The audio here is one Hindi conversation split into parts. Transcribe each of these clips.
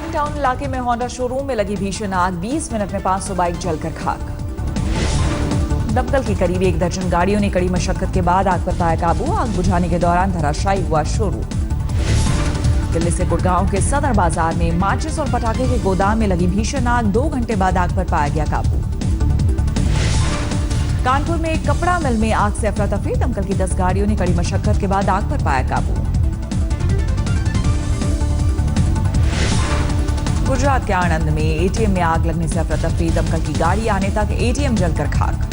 कल्याण टाउन इलाके में होंडा शोरूम में लगी भीषण आग, 20 मिनट में 500 बाइक जलकर खाक। दमकल की करीब 1 दर्जन गाड़ियों ने कड़ी मशक्कत के बाद आग पर पाया काबू। आग बुझाने के दौरान धराशायी हुआ शोरूम। दिल्ली से गुड़गांव के सदर बाजार में माचिस और पटाखे के गोदाम में लगी भीषण आग, 2 घंटे बाद आग पर पाया गया काबू। कानपुर में एक कपड़ा मिल में आग से अफरा तफरी, दमकल की 10 गाड़ियों ने कड़ी मशक्कत के बाद आग पर पाया काबू। गुजरात के आणंद में एटीएम में आग लगने से अफरा तफरी, दमकल की गाड़ी आने तक एटीएम जलकर खाक।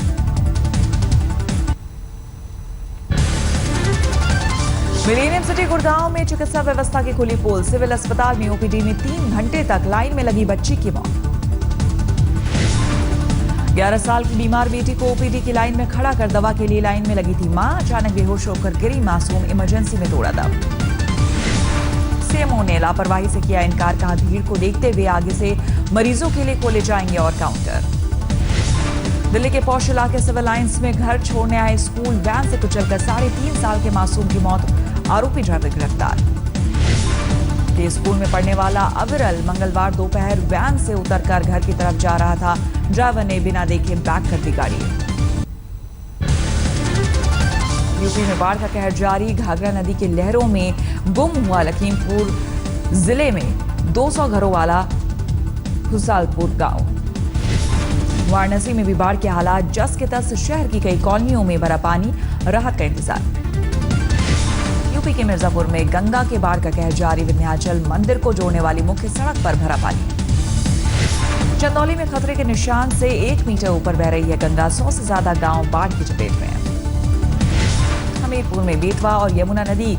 मिलेनियम सिटी गुड़गांव में चिकित्सा व्यवस्था की खुली पोल, सिविल अस्पताल में ओपीडी में 3 घंटे तक लाइन में लगी बच्ची की मौत। 11 साल की बीमार बेटी को ओपीडी की लाइन में खड़ा कर दवा के लिए लाइन में लगी थी मां, अचानक बेहोश होकर गिरी मासूम, इमरजेंसी में तोड़ा दम। सीएमओ ने लापरवाही से किया इनकार, कहा भीड़ को देखते हुए आगे से मरीजों के लिए खोले जाएंगे और काउंटर। दिल्ली के पौष इलाके सिविल लाइंस में घर छोड़ने आए स्कूल वैन से कुचलकर 3.5 साल के मासूम की मौत, आरोपी ड्राइवर गिरफ्तार। स्कूल में पढ़ने वाला अविरल मंगलवार दोपहर वैन से उतरकर घर की तरफ जा रहा था, ड्राइवर ने बिना देखे बैक कर दी गाड़ी। यूपी में बाढ़ का कहर जारी, घाघरा नदी की लहरों में गुम हुआ लखीमपुर जिले में 200 घरों वाला खुसालपुर गांव। वाराणसी में भी बाढ़ के हालात जस के तस, शहर की कई कॉलोनियों में भरा पानी, राहत का इंतजार। यूपी के मिर्जापुर में गंगा के बाढ़ का कहर जारी, विंध्याचल मंदिर को जोड़ने वाली मुख्य सड़क पर भरा पानी। चंदौली में खतरे के निशान से 1 मीटर ऊपर बह रही है गंगा, 100 से ज्यादा गांव बाढ़ की चपेट में हैं। हमीरपुर में बेतवा और यमुना नदी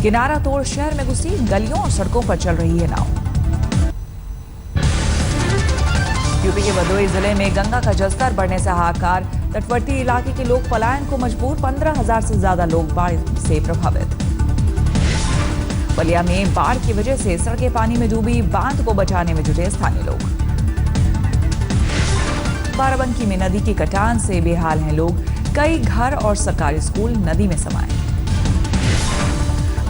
किनारा तोड़ शहर में घुसी, गलियों और सड़कों पर चल रही है नाव। यूपी के भदोही जिले में गंगा का जलस्तर बढ़ने से हाहाकार, तटवर्ती इलाके के लोग पलायन को मजबूर, 15,000 से ज्यादा लोग बाढ़ से प्रभावित। बलिया में बाढ़ की वजह से सड़कें पानी में डूबी, बांध को बचाने में जुटे स्थानीय लोग। बाराबंकी में नदी की कटान से बेहाल हैं लोग, कई घर और सरकारी स्कूल नदी में समाये।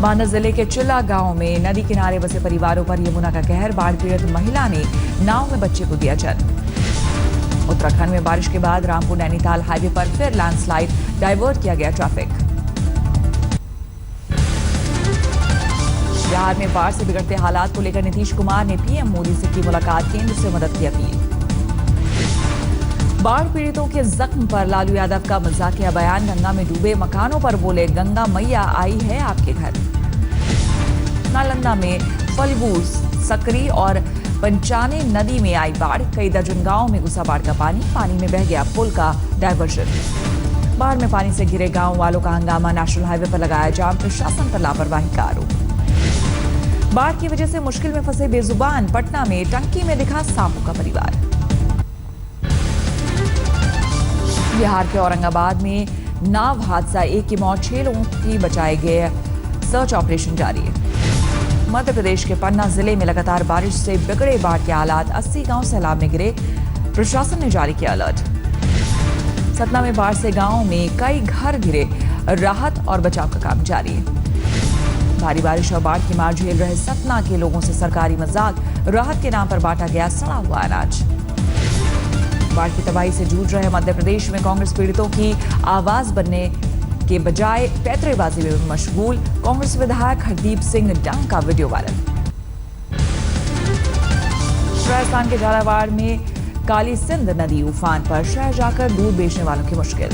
बांदा जिले के चिल्ला गांव में नदी किनारे बसे परिवारों पर यमुना का कहर, बाढ़ पीड़ित महिला ने नाव में बच्चे को दिया जन्म। उत्तराखंड में बारिश के बाद रामपुर नैनीताल हाईवे पर फिर लैंडस्लाइड, डाइवर्ट किया गया ट्रैफिक। बिहार में बाढ़ से बिगड़ते हालात को लेकर नीतीश कुमार ने पीएम मोदी से की मुलाकात, केंद्र से मदद की अपील। बाढ़ पीड़ितों के जख्म पर लालू यादव का मजाकिया बयान, गंगा में डूबे मकानों पर बोले गंगा मैया आई है आपके घर। नालंदा में फल्गु, सकरी और पंचाने नदी में आई बाढ़, कई दर्जन गांव में घुसा बाढ़ का पानी, पानी में बह गया पुल का डायवर्जन। बाढ़ में पानी से घिरे गांव वालों का हंगामा, नेशनल हाईवे पर लगाया जाम, प्रशासन पर लापरवाही का आरोप। बाढ़ की वजह से मुश्किल में फंसे बेजुबान, पटना में टंकी में दिखा सांपों का परिवार। बिहार के औरंगाबाद में नाव हादसा, 1 की मौत, 6 लोगों की बचाए गए, सर्च ऑपरेशन जारी है। मध्य प्रदेश के पन्ना जिले में लगातार बारिश से बिगड़े बाढ़ के हालात, 80 गांव सैलाब में गिरे, प्रशासन ने जारी किया अलर्ट। सतना में बाढ़ से गांव में कई घर गिरे, राहत और बचाव का काम जारी है। भारी बारिश और बाढ़ की मार झेल रहे सतना के लोगों से सरकारी मजाक, राहत के नाम पर बांटा गया सड़ा हुआ अनाज। बाढ़ की तबाही से जूझ रहे मध्य प्रदेश में कांग्रेस पीड़ितों की आवाज बनने के बजाय पैतरेबाजी में मशगूल, कांग्रेस विधायक हरदीप सिंह डंग का वीडियो वायरल। राजस्थान के झालावाड़ में काली सिंध नदी उफान पर, शहर जाकर दूध बेचने वालों की मुश्किल।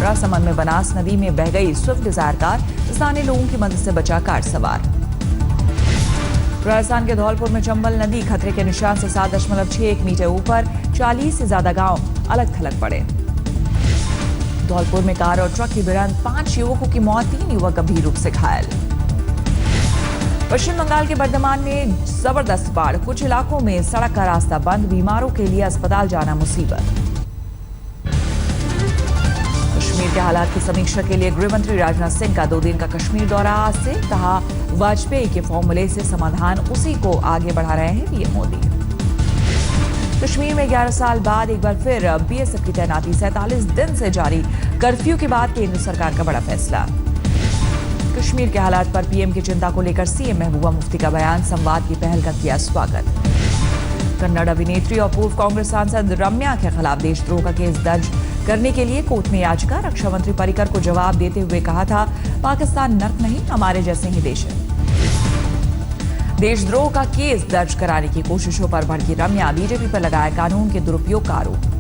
राजसमंद में बनास नदी में बह गई स्विफ्ट डिजायर कार, स्थानीय लोगों की मदद से बचा कार सवार। राजस्थान के धौलपुर में चंबल नदी खतरे के निशान से 7.61 मीटर ऊपर, 40 से ज्यादा गांव अलग थलग पड़े। धौलपुर में कार और ट्रक की भिड़ंत, 5 युवकों की मौत, 3 युवक गंभीर रूप से घायल। पश्चिम बंगाल के बर्धमान में जबरदस्त बाढ़, कुछ इलाकों में सड़क का रास्ता बंद, बीमारों के लिए अस्पताल जाना मुसीबत। कश्मीर के हालात की समीक्षा के लिए गृह मंत्री राजनाथ सिंह का 2 दिन का कश्मीर दौरा आज से, कहा वाजपेयी के फॉर्मूले से समाधान, उसी को आगे बढ़ा रहे हैं पीएम मोदी। कश्मीर में 11 साल बाद एक बार फिर बीएसएफ की तैनाती, 47 दिन से जारी कर्फ्यू के बाद केंद्र सरकार का बड़ा फैसला। कश्मीर के हालात पर पीएम की चिंता को लेकर सीएम महबूबा मुफ्ती का बयान, संवाद की पहल का किया स्वागत। कन्नड़ अभिनेत्री और पूर्व कांग्रेस सांसद रम्या के खिलाफ देशद्रोह का केस दर्ज करने के लिए कोर्ट में याचिका। रक्षा मंत्री पर्रिकर को जवाब देते हुए कहा था, पाकिस्तान नर्क नहीं, हमारे जैसे ही देश है। देशद्रोह का केस दर्ज कराने की कोशिशों पर भड़की रम्या, बीजेपी पर लगाया कानून के दुरुपयोग का आरोप।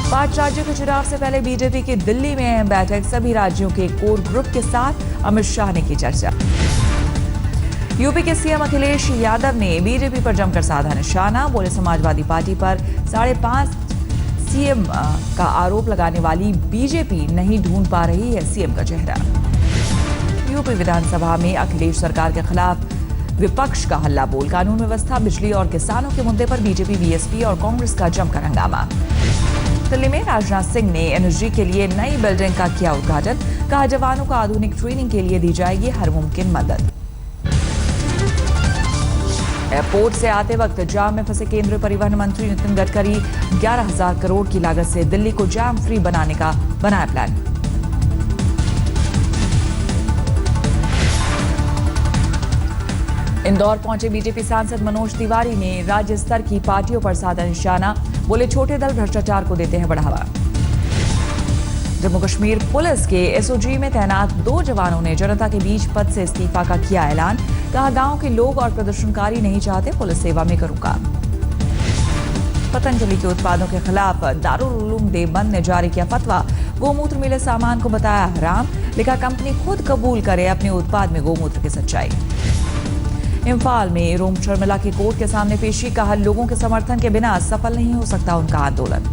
5 राज्यों के चुनाव से पहले बीजेपी की दिल्ली में अहम बैठक, सभी राज्यों के कोर ग्रुप के साथ अमित शाह ने की चर्चा। यूपी के सीएम अखिलेश यादव ने बीजेपी पर जमकर साधा निशाना, बोले समाजवादी पार्टी पर 5.5 सीएम का आरोप लगाने वाली बीजेपी नहीं ढूंढ पा रही है सीएम का चेहरा। यूपी विधानसभा में अखिलेश सरकार के खिलाफ विपक्ष का हल्ला बोल, कानून व्यवस्था, बिजली और किसानों के मुद्दे पर बीजेपी, बीएसपी और कांग्रेस का जमकर हंगामा। दिल्ली में राजनाथ सिंह ने एनर्जी के लिए नई बिल्डिंग का किया उद्घाटन, कहा जवानों को आधुनिक ट्रेनिंग के लिए दी जाएगी हर मुमकिन मदद। एयरपोर्ट से आते वक्त जाम में फंसे केंद्रीय परिवहन मंत्री नितिन गडकरी, 11,000 करोड़ की लागत से दिल्ली को जाम फ्री बनाने का बनाया प्लान। इंदौर पहुंचे बीजेपी सांसद मनोज तिवारी ने राज्य स्तर की पार्टियों पर साधा निशाना, बोले छोटे दल भ्रष्टाचार को देते हैं बढ़ावा। जम्मू कश्मीर पुलिस के एसओजी में तैनात 2 जवानों ने जनता के बीच पद से इस्तीफा का किया ऐलान, कहा गांव के लोग और प्रदर्शनकारी नहीं चाहते पुलिस सेवा में करूं काम। पतंजलि के उत्पादों के खिलाफ दारुल उलूम देवबंद ने जारी किया फतवा, गोमूत्र मिले सामान को बताया हराम, लिखा कंपनी खुद कबूल करे अपने उत्पाद में गोमूत्र की सच्चाई। इम्फाल में रोम शर्मिला की कोर्ट के सामने पेशी, कहा लोगों के समर्थन के बिना सफल नहीं हो सकता उनका आंदोलन।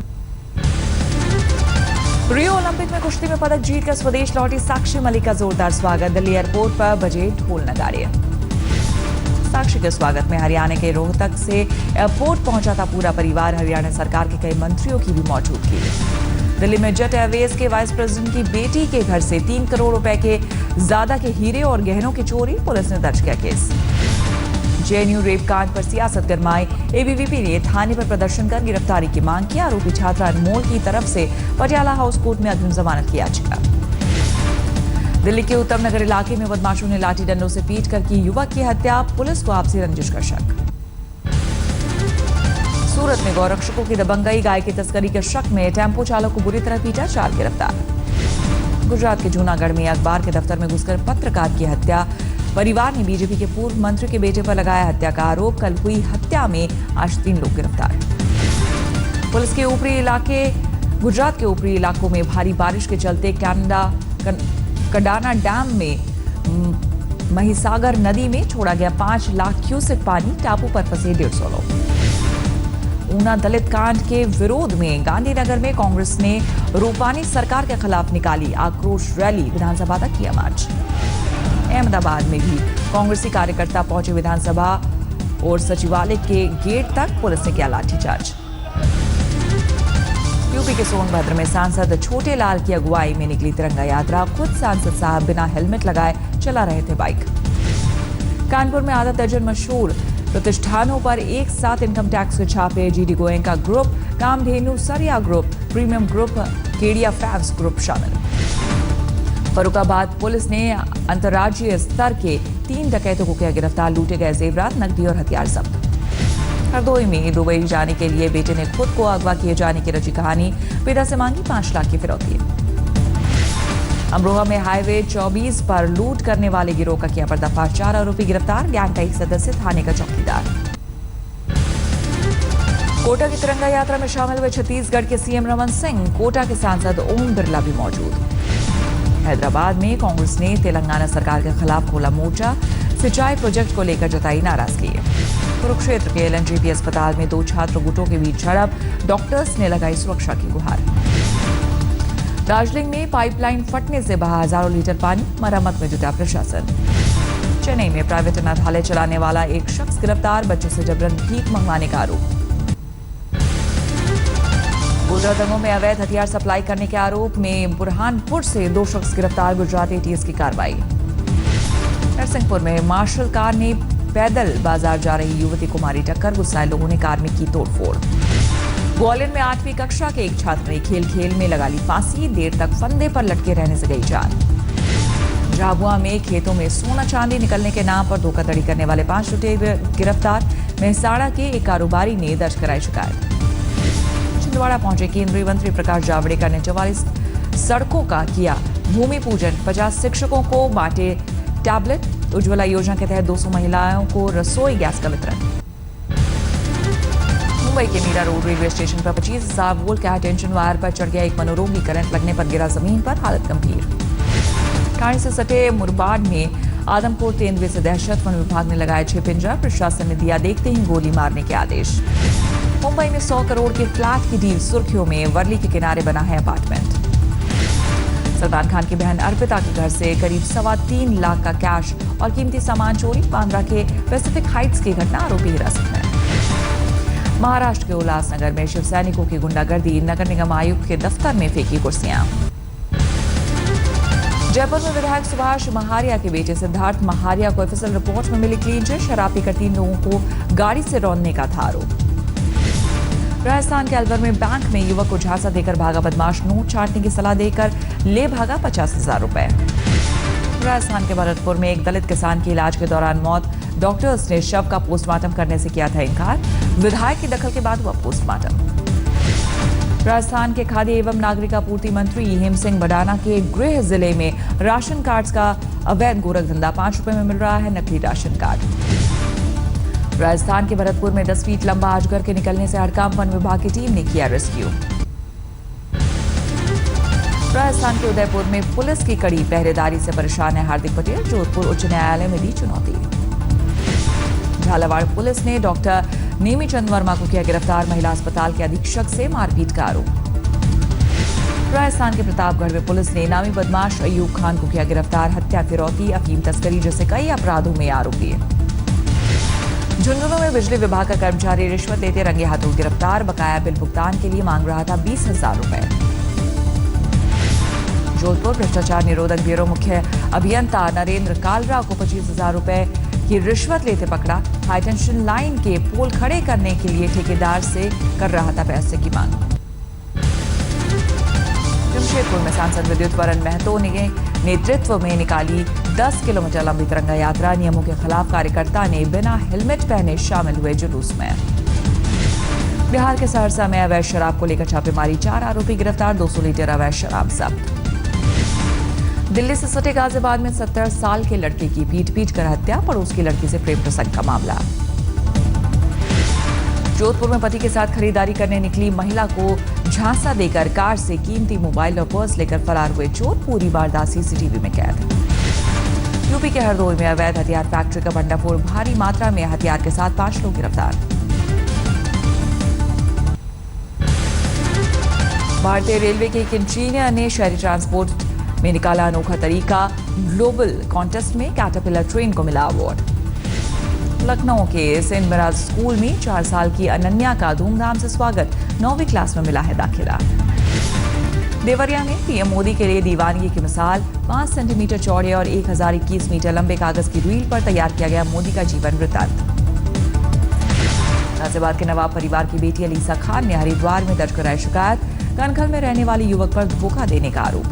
रियो ओलंपिक में कुश्ती में पदक जीतकर स्वदेश लौटी साक्षी मलिक का जोरदार स्वागत, दिल्ली एयरपोर्ट पर बजे ढोल नगाड़े। साक्षी के स्वागत में हरियाणा के रोहतक से एयरपोर्ट पहुंचा था पूरा परिवार, हरियाणा सरकार के कई मंत्रियों की भी मौजूदगी। दिल्ली में जेट एयरवेज के वाइस प्रेसिडेंट की बेटी के घर से 3 करोड़ रुपए के ज्यादा के हीरे और गहनों की चोरी, पुलिस ने दर्ज किया केस। जेएनयू रेप कांड पर सियासत गरमाई, एबीवीपी ने थाने पर प्रदर्शन कर गिरफ्तारी की मांग की, आरोपी छात्रा अनमोल की तरफ से पटियाला हाउस कोर्ट में अग्रिम जमानत की याचिका। दिल्ली के उत्तम नगर इलाके में बदमाशों ने लाठी डंडों से पीटकर की युवक की हत्या, पुलिस को आपसी रंजिश का शक। सूरत में गौरक्षकों की दबंगई, गाय की तस्करी के शक में टेम्पो चालक को बुरी तरह पीटा, 4 गिरफ्तार। गुजरात के जूनागढ़ में अखबार के दफ्तर में घुसकर पत्रकार की हत्या, परिवार ने बीजेपी के पूर्व मंत्री के बेटे पर लगाया हत्या का आरोप, कल हुई हत्या में आज 3 लोग गिरफ्तार। पुलिस के ऊपरी इलाके, गुजरात के ऊपरी इलाकों में भारी बारिश के चलते कडाना डैम में महिसागर नदी में छोड़ा गया 5 लाख क्यूसेक पानी, टापू पर फंसे 150 लोग। ऊना दलित कांड के विरोध में गांधीनगर में कांग्रेस ने रूपानी सरकार के खिलाफ निकाली आक्रोश रैली, विधानसभा तक किया मार्च। अहमदाबाद में भी कांग्रेसी कार्यकर्ता पहुंचे विधानसभा और सचिवालय के गेट तक, पुलिस ने किया लाठीचार्ज। यूपी के सोनभद्र में सांसद छोटे लाल की अगुवाई में निकली तिरंगा यात्रा, खुद सांसद साहब बिना हेलमेट लगाए चला रहे थे बाइक। कानपुर में आधा दर्जन मशहूर प्रतिष्ठानों पर एक साथ इनकम टैक्स के छापे, जीडी गोयनका ग्रुप, कामधेनु सरिया group, premium group, Kedia fabs group शामिल। फरुखाबाद पुलिस ने अंतर्राज्यीय स्तर के 3 डकैतों को किया गिरफ्तार, लूटे गए जेवरात, नकदी और हथियार जब्त। हरदोई में दुबई जाने के लिए बेटे ने खुद को अगवा किए जाने की रची कहानी, पिता से मांगी 5 लाख की फिरौती। अमरोहा में हाईवे 24 पर लूट करने वाले गिरोह का किया पर्दाफाश, 4 आरोपी गिरफ्तार, गैंग का एक सदस्य थाने का चौकीदार। कोटा की तिरंगा यात्रा में शामिल हुए छत्तीसगढ़ के सीएम रमन सिंह, कोटा के सांसद ओम बिरला भी मौजूद। हैदराबाद में कांग्रेस ने तेलंगाना सरकार के खिलाफ खोला मोर्चा, सिंचाई प्रोजेक्ट को लेकर जताई नाराजगी। कुरुक्षेत्र के एलएनजेपी अस्पताल में 2 छात्र गुटों के बीच झड़प, डॉक्टर्स ने लगाई सुरक्षा की गुहार। दार्जिलिंग में पाइपलाइन फटने से बहा हजारों लीटर पानी, मरम्मत में जुटा प्रशासन। चेन्नई में प्राइवेट अनाथालय चलाने वाला एक शख्स गिरफ्तार, बच्चों से जबरन भीख मंगवाने का आरोप। गोधरा दंगों में अवैध हथियार सप्लाई करने के आरोप में बुरहानपुर से 2 शख्स गिरफ्तार, गुजरात एटीएस की कार्रवाई। नरसिंहपुर में मार्शल कार ने पैदल बाजार जा रही युवती को मारी टक्कर, गुस्साए लोगों ने कार में की तोड़फोड़। ग्वालियर में 8वीं कक्षा के एक छात्र ने खेल में लगा ली फांसी, देर तक फंदे पर लटके रहने से गई जान। झाबुआ में खेतों में सोना चांदी निकलने के नाम पर धोखाधड़ी करने वाले 5 लुटेरे गिरफ्तार। मेहसाणा के एक कारोबारी ने दर्ज कराई शिकायत। छिंदवाड़ा पहुंचे केंद्रीय मंत्री प्रकाश जावड़ेकर ने 44 सड़कों का किया भूमि पूजन। 50 शिक्षकों को बांटे टैबलेट। उज्ज्वला योजना के तहत 200 महिलाओं को रसोई गैस का वितरण। मुंबई के मीरा रोड रेलवे स्टेशन पर 25,000 वोल्ट का टेंशन वायर पर चढ़ गया एक मनोरोगी। करंट लगने पर गिरा जमीन पर, हालत गंभीर। ठाणे से सटे मुरबाड में आदमपुर तेंदुए से दहशत। वन विभाग ने लगाए 6 पिंजरा। प्रशासन ने दिया देखते ही गोली मारने के आदेश। मुंबई में 100 करोड़ के फ्लैट की डील सुर्खियों में। वर्ली के किनारे बना है अपार्टमेंट। सलमान खान की बहन अर्पिता के घर से करीब 3.25 लाख का कैश और कीमती सामान चोरी। बांद्रा के पैसिफिक हाइट्स की घटना, आरोपी हिरासत में। महाराष्ट्र के उल्लासनगर में शिव सैनिकों की गुंडागर्दी। नगर निगम आयुक्त के दफ्तर में फेंकी कुर्सियां। जयपुर में विधायक सुभाष महारिया के बेटे सिद्धार्थ महारिया को एफएसएल रिपोर्ट में मिली क्लीन चिट। शराब पीकर 3 लोगों को गाड़ी से रौंदने का था आरोप। राजस्थान के अलवर में बैंक में युवक को झांसा देकर भागा बदमाश। नोट छांटने की सलाह देकर ले भागा 50,000 रुपए। राजस्थान के भरतपुर में एक दलित किसान की इलाज के दौरान मौत। डॉक्टर्स ने शव का पोस्टमार्टम करने से किया था इनकार। विधायक की दखल के बाद हुआ पोस्टमार्टम। राजस्थान के खाद्य एवं नागरिक आपूर्ति मंत्री हेम सिंह बडाना के गृह जिले में राशन कार्ड्स का अवैध गोरख धंधा। 5 रुपए में मिल रहा है नकली राशन कार्ड। राजस्थान के भरतपुर में 10 फीट लंबा अजगर के निकलने से हड़कांप। वन विभाग की टीम ने किया रेस्क्यू। राजस्थान के उदयपुर में पुलिस की कड़ी पहरेदारी से परेशान है हार्दिक पटेल। जोधपुर उच्च न्यायालय में दी चुनौती। झालावाड़ पुलिस ने डॉक्टर नेमीचंद वर्मा को किया गिरफ्तार। महिला अस्पताल के अधीक्षक से मारपीट का आरोप। राजस्थान के प्रतापगढ़ में पुलिस ने इनामी बदमाश अयूब खान को किया गिरफ्तार। हत्या, फिरौती, अफीम तस्करी जैसे कई अपराधों में आरोपी है। झुंझुनू में बिजली विभाग का कर्मचारी रिश्वत लेते रंगे हाथों गिरफ्तार। बकाया बिल भुगतान के लिए मांग रहा था 20,000 रुपए। जोधपुर भ्रष्टाचार निरोधक ब्यूरो मुख्य अभियंता नरेंद्र कालरा को 25,000 रुपए की रिश्वत लेते पकड़ा। हाईटेंशन लाइन के पोल खड़े करने के लिए ठेकेदार से कर रहा था पैसे की मांग। जमशेदपुर में सांसद विद्युत वरण महतो ने नेतृत्व में निकाली 10 किलोमीटर लंबी तिरंगा यात्रा। नियमों के खिलाफ कार्यकर्ता ने बिना हेलमेट पहने शामिल हुए जुलूस में। बिहार के सहरसा में अवैध शराब को लेकर छापेमारी। 4 आरोपी गिरफ्तार। 200 लीटर अवैध शराब जब्त। दिल्ली से सटे गाजियाबाद में 70 साल के लड़के की पीट कर हत्या। पड़ोस की लड़की से प्रेम प्रसंग का मामला। जोधपुर में पति के साथ खरीदारी करने निकली महिला को झांसा देकर कार से कीमती मोबाइल और पर्स लेकर फरार हुए चोर। पूरी वारदात सीसीटीवी में कैद। यूपी के हरदोई में अवैध हथियार फैक्ट्री का भंडाफोड़। भारी मात्रा में हथियार के साथ 5 लोग गिरफ्तार। भारतीय रेलवे के एक इंजीनियर ने शहरी ट्रांसपोर्ट में निकाला अनोखा तरीका। ग्लोबल कॉन्टेस्ट में कैटरपिलर ट्रेन को मिला अवार्ड। लखनऊ के सेंट मिराज स्कूल में 4 साल की अनन्या का धूमधाम से स्वागत। 9वीं क्लास में मिला है दाखिला। देवरिया में पीएम मोदी के लिए दीवानगी की मिसाल। 5 सेंटीमीटर चौड़े और 1021 मीटर लंबे कागज की रील पर तैयार किया गया मोदी का जीवन वृत्तांत। गाजियाबाद के नवाब परिवार की बेटी अलीसा खान ने हरिद्वार में दर्ज कराई शिकायत। कनखल में रहने वाले युवक पर धोखा देने का आरोप।